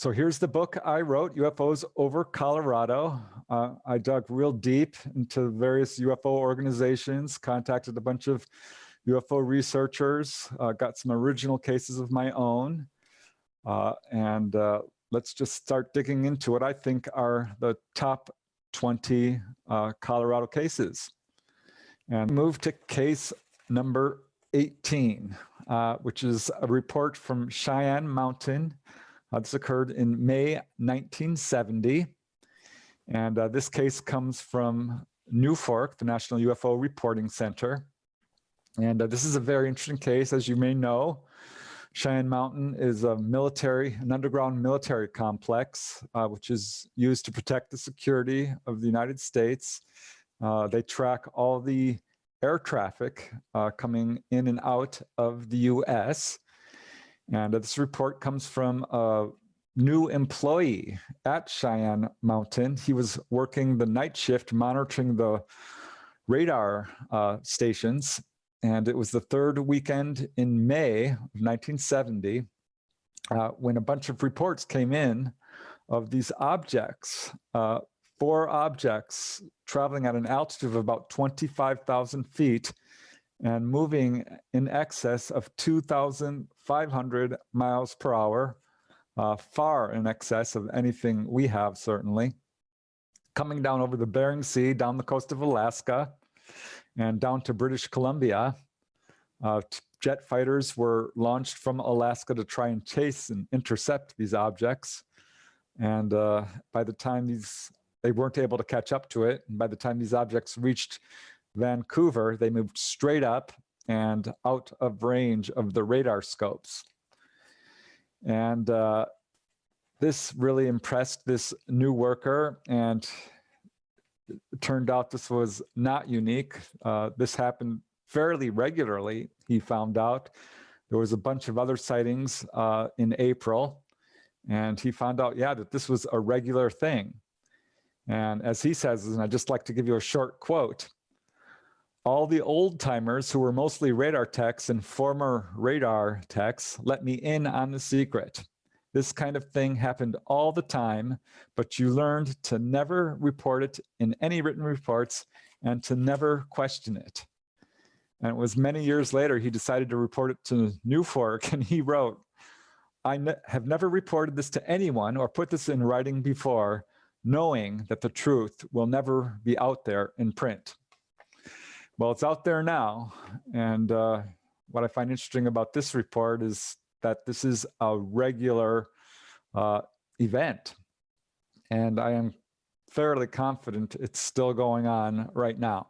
So here's the book I wrote, UFOs Over Colorado. I dug real deep into various UFO organizations, contacted a bunch of UFO researchers, got some original cases of my own. And let's just start digging into what I think are the top 20 Colorado cases. And move to case number 18, which is a report from Cheyenne Mountain. This occurred in May 1970. And this case comes from NUFORC, the National UFO Reporting Center. And this is a very interesting case. As you may know, Cheyenne Mountain is an underground military complex, which is used to protect the security of the United States. They track all the air traffic coming in and out of the US. And this report comes from a new employee at Cheyenne Mountain. He was working the night shift, monitoring the radar stations. And it was the third weekend in May of 1970 when a bunch of reports came in of these objects, 4 objects traveling at an altitude of about 25,000 feet and moving in excess of 2,500 miles per hour, far in excess of anything we have, certainly. Coming down over the Bering Sea, down the coast of Alaska, and down to British Columbia. Jet fighters were launched from Alaska to try and chase and intercept these objects. And by the time they weren't able to catch up to it, and by the time these objects reached Vancouver, they moved straight up and out of range of the radar scopes. And this really impressed this new worker, and it turned out this was not unique. This happened fairly regularly, he found out. There was a bunch of other sightings in April, and he found out, yeah, that this was a regular thing. And as he says, and I'd just like to give you a short quote, "All the old timers who were mostly radar techs and former radar techs let me in on the secret. This kind of thing happened all the time, but you learned to never report it in any written reports and to never question it." And it was many years later he decided to report it to NUFORC, and he wrote, "I have never reported this to anyone or put this in writing before, knowing that the truth will never be out there in print." Well, it's out there now. And what I find interesting about this report is that this is a regular event. And I am fairly confident it's still going on right now.